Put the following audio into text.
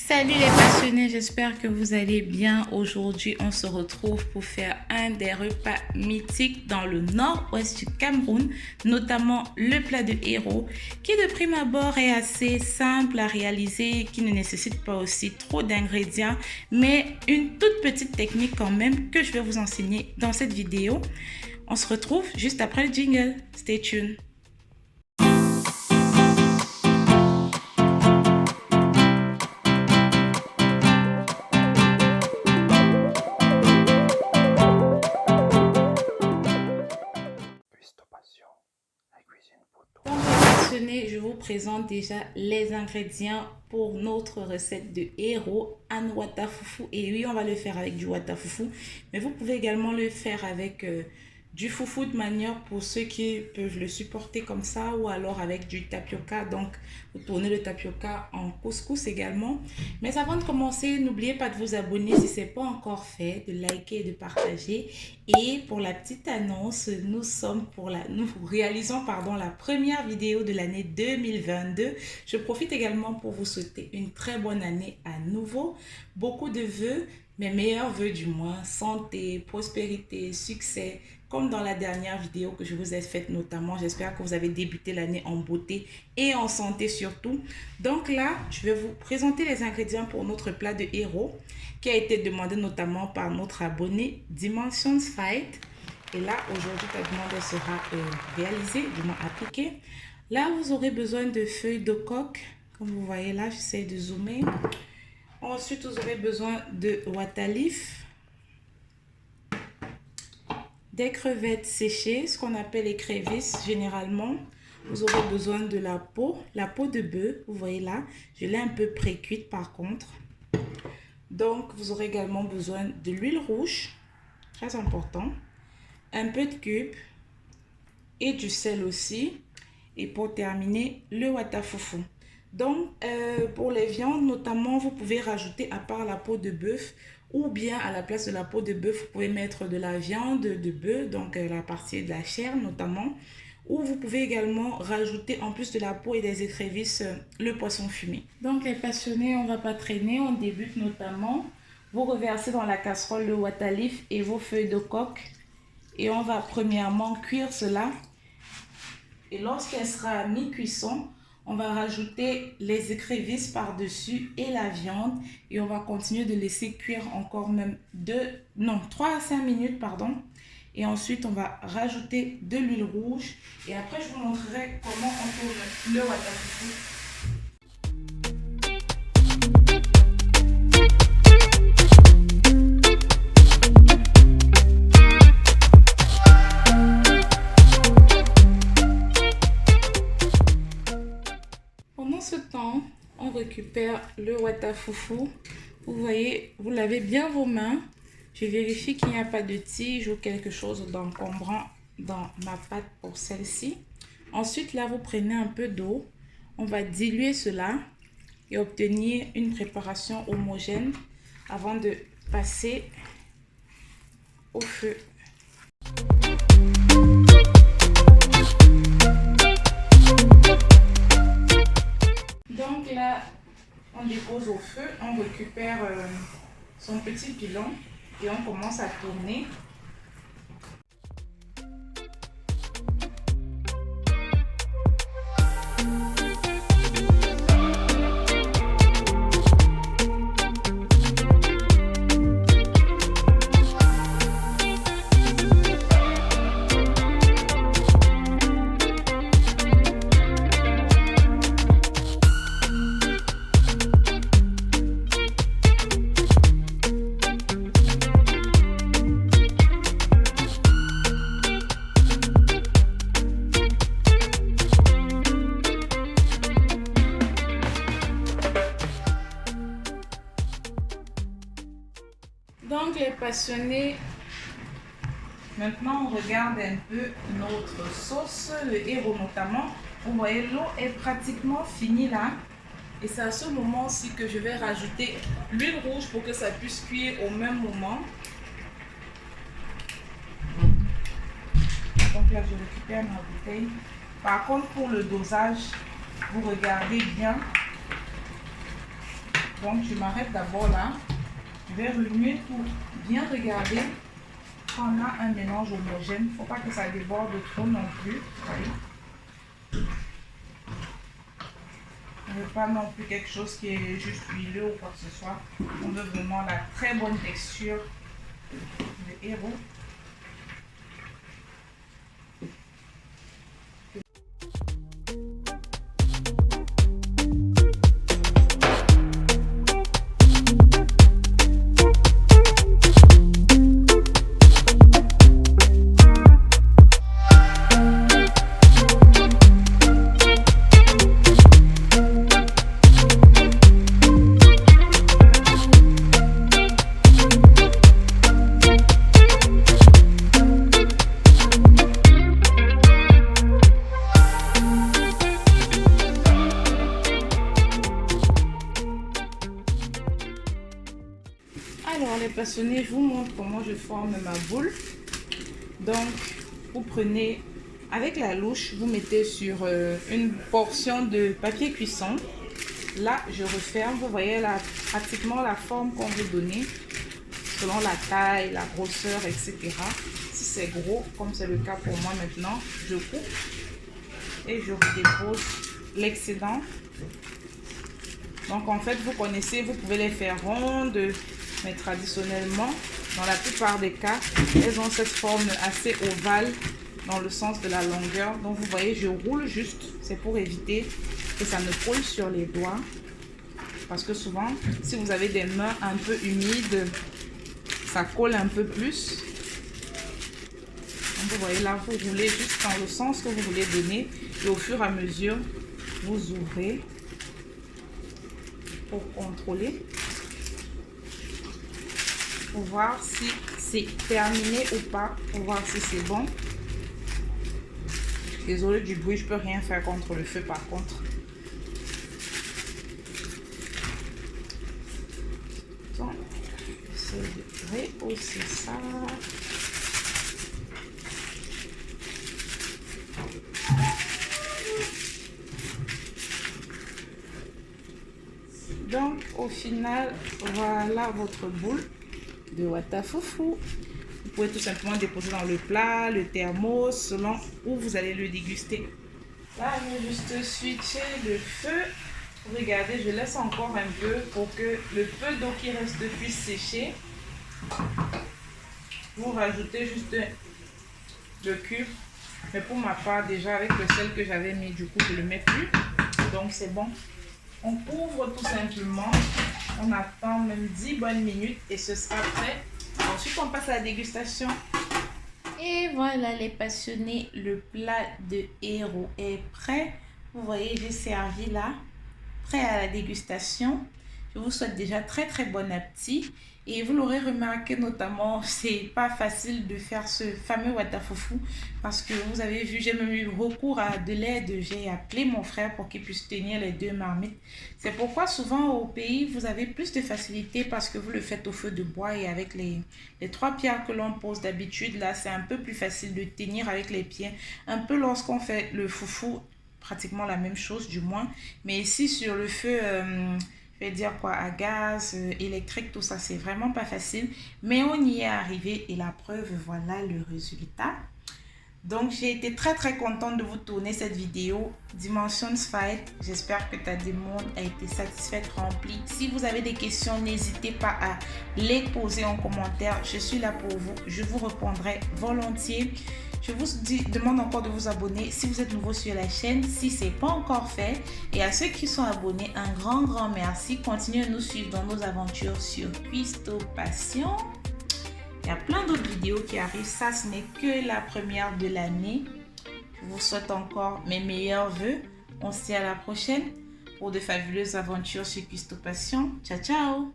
Salut les passionnés, j'espère que vous allez bien. Aujourd'hui, on se retrouve pour faire un des repas mythiques dans le nord-ouest du Cameroun, notamment le plat de héros, qui de prime abord est assez simple à réaliser, qui ne nécessite pas aussi trop d'ingrédients, mais une toute petite technique quand même que je vais vous enseigner dans cette vidéo. On se retrouve juste après le jingle. Stay tuned. Je vous présente déjà les ingrédients pour notre recette de héros en wata foufou. Et oui, on va le faire avec du wata foufou, mais vous pouvez également le faire avec du foufou de manioc pour ceux qui peuvent le supporter comme ça, ou alors avec du tapioca. Donc, vous tournez le tapioca en couscous également. Mais avant de commencer, n'oubliez pas de vous abonner si ce n'est pas encore fait, de liker et de partager. Et pour la petite annonce, nous réalisons la première vidéo de l'année 2022. Je profite également pour vous souhaiter une très bonne année à nouveau. Beaucoup de vœux, mes meilleurs vœux du moins, santé, prospérité, succès, comme dans la dernière vidéo que je vous ai faite notamment. J'espère que vous avez débuté l'année en beauté et en santé surtout. Donc là, je vais vous présenter les ingrédients pour notre plat de héros qui a été demandé notamment par notre abonné Dimensions Fight. Et là, aujourd'hui, ta demande sera réalisée, du moins appliquée. Là, vous aurez besoin de feuilles de coque. Comme vous voyez là, j'essaie de zoomer. Ensuite, vous aurez besoin de wata leaf, des crevettes séchées, ce qu'on appelle écrevisses généralement. Vous aurez besoin de la peau de bœuf, vous voyez là. Je l'ai un peu pré-cuite par contre. Donc, vous aurez également besoin de l'huile rouge, très important, un peu de cube et du sel aussi. Et pour terminer, le wata foufou. Donc, pour les viandes, notamment, vous pouvez rajouter à part la peau de bœuf, ou bien à la place de la peau de bœuf, vous pouvez mettre de la viande de bœuf, donc la partie de la chair notamment. Ou vous pouvez également rajouter, en plus de la peau et des écrevisses, le poisson fumé. Donc les passionnés, on ne va pas traîner, on débute notamment. Vous reversez dans la casserole le wata leaf et vos feuilles de coque. Et on va premièrement cuire cela. Et lorsqu'elle sera à mi-cuisson, on va rajouter les écrevisses par-dessus et la viande. Et on va continuer de laisser cuire encore même 3 à 5 minutes, pardon. Et ensuite, on va rajouter de l'huile rouge. Et après, je vous montrerai comment on tourne le wata foufou. Pendant ce temps, on récupère le wata foufou. Vous voyez, vous lavez bien vos mains. Je vérifie qu'il n'y a pas de tige ou quelque chose d'encombrant dans ma pâte pour celle-ci. Ensuite, là, vous prenez un peu d'eau. On va diluer cela et obtenir une préparation homogène avant de passer au feu. Donc là, on dépose au feu, on récupère son petit pilon et on commence à tourner. Donc les passionnés, maintenant on regarde un peu notre sauce, le héros notamment. Vous voyez, l'eau est pratiquement finie là. Et c'est à ce moment aussi que je vais rajouter l'huile rouge pour que ça puisse cuire au même moment. Donc là je récupère ma bouteille. Par contre pour le dosage, vous regardez bien Donc je m'arrête d'abord là. Je vais remuer pour bien regarder qu'on a un mélange homogène. Il ne faut pas que ça déborde trop non plus. Voyez. On ne veut pas non plus quelque chose qui est juste huileux ou quoi que ce soit. On veut vraiment la très bonne texture de héros. Alors les passionnés, je vous montre comment je forme ma boule. Donc vous prenez avec la louche, vous mettez sur une portion de papier cuisson. Là je referme, vous voyez là pratiquement la forme qu'on veut donner selon la taille, la grosseur, etc. Si c'est gros comme c'est le cas pour moi maintenant, je coupe et je dépose l'excédent. Donc en fait vous connaissez, vous pouvez les faire rondes. Mais traditionnellement, dans la plupart des cas, elles ont cette forme assez ovale dans le sens de la longueur. Donc vous voyez, je roule juste. C'est pour éviter que ça ne colle sur les doigts. Parce que souvent, si vous avez des mains un peu humides, ça colle un peu plus. Donc vous voyez là, vous roulez juste dans le sens que vous voulez donner. Et au fur et à mesure, vous ouvrez pour contrôler. Pour voir si c'est terminé ou pas, pour voir si c'est bon. Désolée du bruit, je peux rien faire contre le feu par contre. Donc, j'essaie de rehausser ça. Donc, au final, voilà votre boule de Watafoufou. Vous pouvez tout simplement déposer dans le plat, le thermos, selon où vous allez le déguster. Là, je vais juste switcher le feu. Regardez, je laisse encore un peu pour que le peu d'eau qui reste puisse sécher. Vous rajoutez juste le cube. Mais pour ma part, déjà avec le sel que j'avais mis, du coup, je ne le mets plus. Donc, c'est bon. On couvre tout simplement. On attend même 10 bonnes minutes et ce sera prêt. Ensuite, on passe à la dégustation. Et voilà les passionnés, le plat de héros est prêt. Vous voyez, j'ai servi là, prêt à la dégustation. Je vous souhaite déjà très bon appétit. Et vous l'aurez remarqué notamment, c'est pas facile de faire ce fameux Watafoufou parce que vous avez vu, j'ai même eu recours à de l'aide. J'ai appelé mon frère pour qu'il puisse tenir les 2 marmites. C'est pourquoi souvent au pays, vous avez plus de facilité parce que vous le faites au feu de bois et avec les 3 pierres que l'on pose d'habitude. Là, c'est un peu plus facile de tenir avec les pieds. Un peu lorsqu'on fait le foufou, pratiquement la même chose du moins. Mais ici sur le feu... je vais dire quoi, à gaz, électrique, tout ça, c'est vraiment pas facile. Mais on y est arrivé et la preuve, voilà le résultat. Donc, j'ai été très contente de vous tourner cette vidéo. Dimensions Fight, j'espère que ta demande a été satisfaite, remplie. Si vous avez des questions, n'hésitez pas à les poser en commentaire. Je suis là pour vous, je vous répondrai volontiers. Je vous demande encore de vous abonner si vous êtes nouveau sur la chaîne, si ce n'est pas encore fait. Et à ceux qui sont abonnés, un grand merci. Continuez à nous suivre dans nos aventures sur Cuistot Passion. Il y a plein d'autres vidéos qui arrivent. Ça, ce n'est que la première de l'année. Je vous souhaite encore mes meilleurs vœux. On se dit à la prochaine pour de fabuleuses aventures sur Cuistot Passion. Ciao!